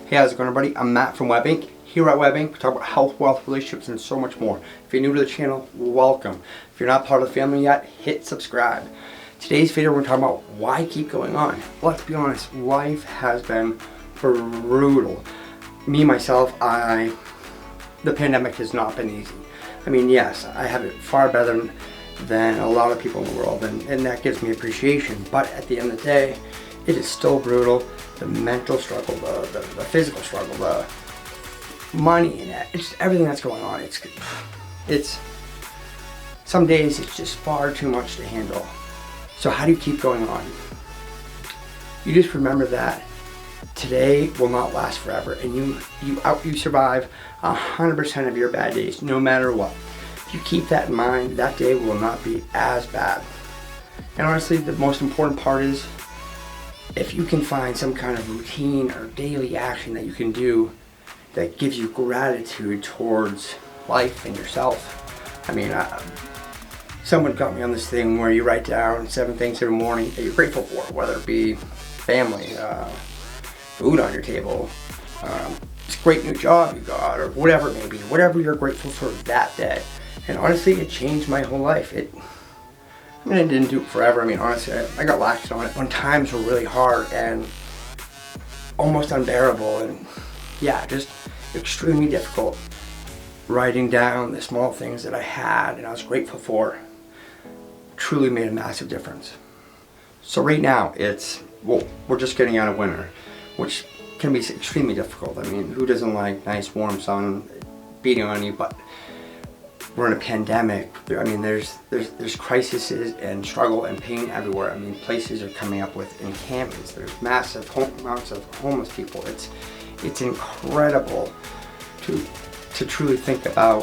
Hey, how's it going, everybody? I'm Matt from Webb-Inc. Here at Webb-Inc, we talk about health, wealth, relationships, and so much more. If you're new to the channel, welcome. If you're not part of the family yet, hit subscribe. Today's video, we're going to talk about why keep going on. Let's be honest, life has been brutal. Me, myself, the pandemic has not been easy. I mean, yes, I have it far better than a lot of people in the world, and that gives me appreciation. But at the end of the day, it is still brutal. The mental struggle, the physical struggle, the money, and it's everything that's going on. It's some days it's just far too much to handle. So how do you keep going on? You just remember that today will not last forever, and you survive 100% of your bad days, no matter what. If you keep that in mind, that day will not be as bad. And honestly, the most important part is if you can find some kind of routine or daily action that you can do that gives you gratitude towards life and yourself. I mean, someone got me on this thing where you write down 7 things every morning that you're grateful for, whether it be family, food on your table, this great new job you got, or whatever it may be, whatever you're grateful for that day. And honestly, it changed my whole life. I mean, I didn't do it forever. I mean, honestly, I got laxed on it when times were really hard and almost unbearable, and yeah, just extremely difficult. Writing down the small things that I had and I was grateful for truly made a massive difference. So right now, we're just getting out of winter, which can be extremely difficult. I mean, who doesn't like nice warm sun beating on you? But we're in a pandemic. I mean, there's crises and struggle and pain everywhere. I mean, places are coming up with encampments. There's massive amounts of homeless people. It's incredible to truly think about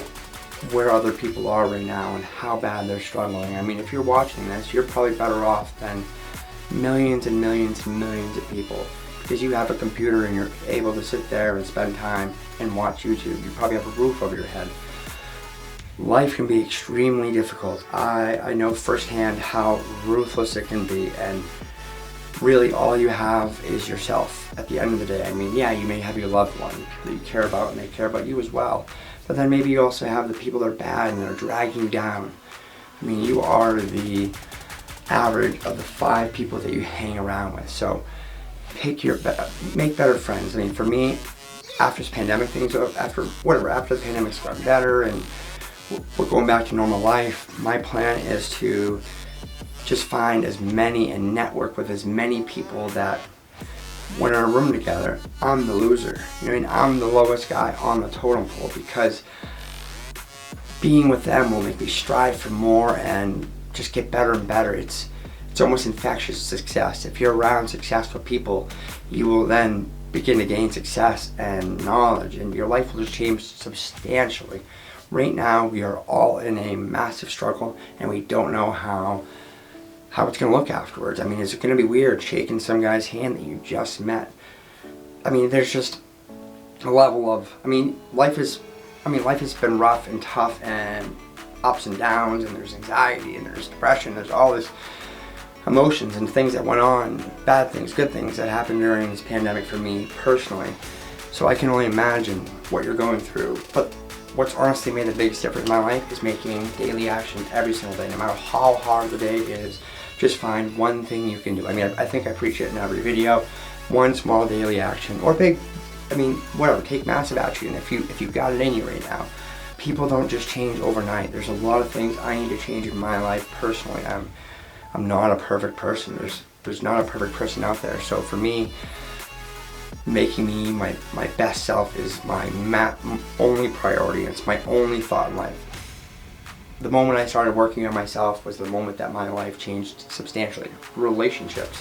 where other people are right now and how bad they're struggling. I mean, if you're watching this, you're probably better off than millions and millions and millions of people, because you have a computer and you're able to sit there and spend time and watch YouTube. You probably have a roof over your head. Life can be extremely difficult. I know firsthand how ruthless it can be, and really all you have is yourself at the end of the day. I mean, yeah, you may have your loved one that you care about and they care about you as well, but then maybe you also have the people that are bad and that are dragging you down. I mean, you are the average of the 5 people that you hang around with. So make better friends. I mean, for me, after this pandemic after the pandemic's gotten better and we're going back to normal life, my plan is to just find as many and network with as many people that when we're in a room together, I'm the loser. You know what I mean? I'm the lowest guy on the totem pole, because being with them will make me strive for more and just get better and better. It's almost infectious success. If you're around successful people, you will then begin to gain success and knowledge, and your life will just change substantially. Right now, we are all in a massive struggle, and we don't know how it's going to look afterwards. I mean, is it going to be weird shaking some guy's hand that you just met? I mean, there's just a level of, life has been rough and tough and ups and downs, and there's anxiety and there's depression. There's all this emotions and things that went on, bad things, good things that happened during this pandemic for me personally. So I can only imagine what you're going through. But what's honestly made the biggest difference in my life is making daily action every single day. No matter how hard the day is, just find one thing you can do. I mean, I think I preach it in every video. One small daily action, or big, whatever, take massive action if you've got it in you right now. People don't just change overnight. There's a lot of things I need to change in my life personally. I'm not a perfect person. There's not a perfect person out there. So for me, making me my best self is my only priority. It's my only thought in life. The moment I started working on myself was the moment that my life changed substantially. Relationships,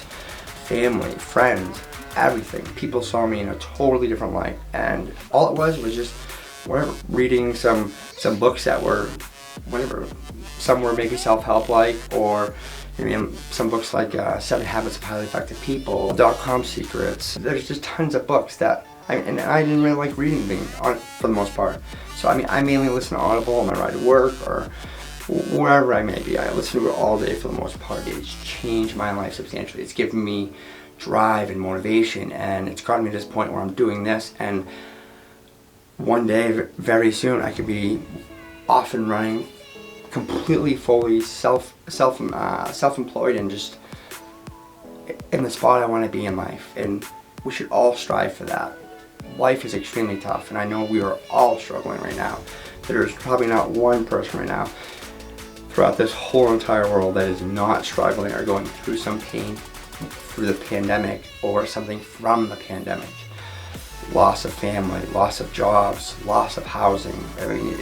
family, friends, everything. People saw me in a totally different light, and all it was just reading some books that were some were maybe self-help like, or some books like 7 Habits of Highly Effective People, .com Secrets. There's just tons of books that I didn't really like reading for the most part. So I mainly listen to Audible on my ride to work or wherever I may be. I listen to it all day for the most part. It's changed my life substantially. It's given me drive and motivation, and it's gotten me to this point where I'm doing this, and one day, very soon, I could be off and running, completely, fully self-employed, and just in the spot I want to be in life. And we should all strive for that. Life is extremely tough, and I know we are all struggling right now. There's probably not one person right now throughout this whole entire world that is not struggling or going through some pain through the pandemic or something from the pandemic. Loss of family, loss of jobs, loss of housing. I mean,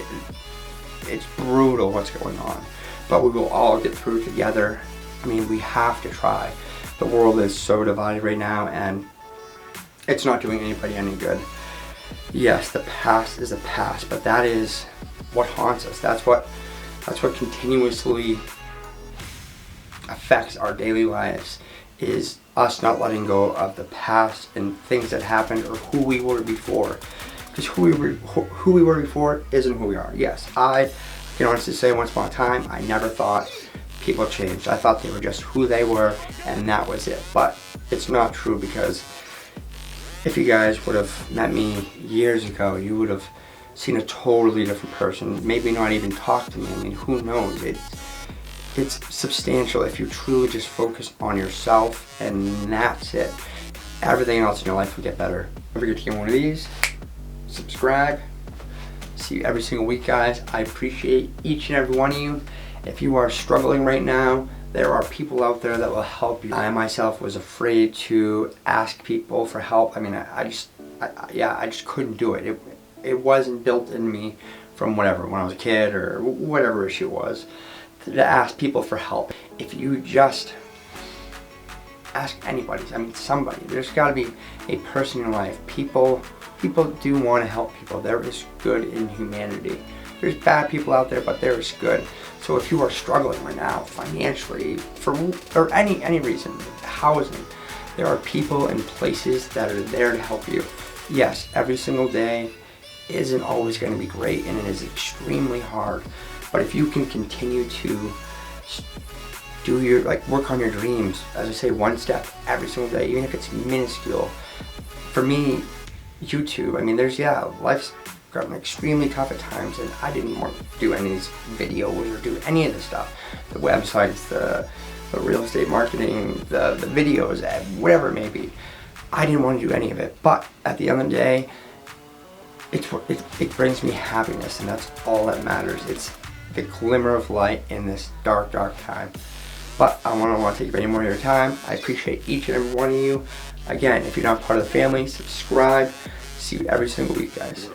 it's brutal what's going on, but we will all get through together. I mean, we have to try. The world is so divided right now, and it's not doing anybody any good. Yes, the past is the past, but that is what haunts us. That's what continuously affects our daily lives, is us not letting go of the past and things that happened or who we were before. Because who we were before isn't who we are. Yes, I can honestly say once upon a time, I never thought people changed. I thought they were just who they were and that was it. But it's not true, because if you guys would have met me years ago, you would have seen a totally different person. Maybe not even talk to me. I mean, who knows? It's substantial if you truly just focus on yourself, and that's it. Everything else in your life will get better. Don't forget to get one of these. Subscribe. See you every single week, guys. I appreciate each and every one of you. If you are struggling right now, there are people out there that will help you. I myself was afraid to ask people for help. I mean, I just couldn't do it. It wasn't built in me from whatever, when I was a kid or whatever issue it was, to ask people for help. If you just ask anybody, I mean somebody, there's got to be a person in your life. People do want to help people. There is good in humanity. There's bad people out there, but there is good. So if you are struggling right now financially, for any reason, housing, there are people and places that are there to help you. Yes, every single day isn't always going to be great, and it is extremely hard. But if you can continue to do your, work on your dreams, as I say, one step every single day, even if it's minuscule. For me, YouTube, I mean, life's gotten extremely tough at times, and I didn't want to do any of these videos or do any of this stuff. The websites, the real estate marketing, the videos, whatever it may be. I didn't want to do any of it, but at the end of the day, it brings me happiness, and that's all that matters. It's the glimmer of light in this dark, dark time. But I don't want to take any more of your time. I appreciate each and every one of you. Again, if you're not part of the family, subscribe. See you every single week, guys.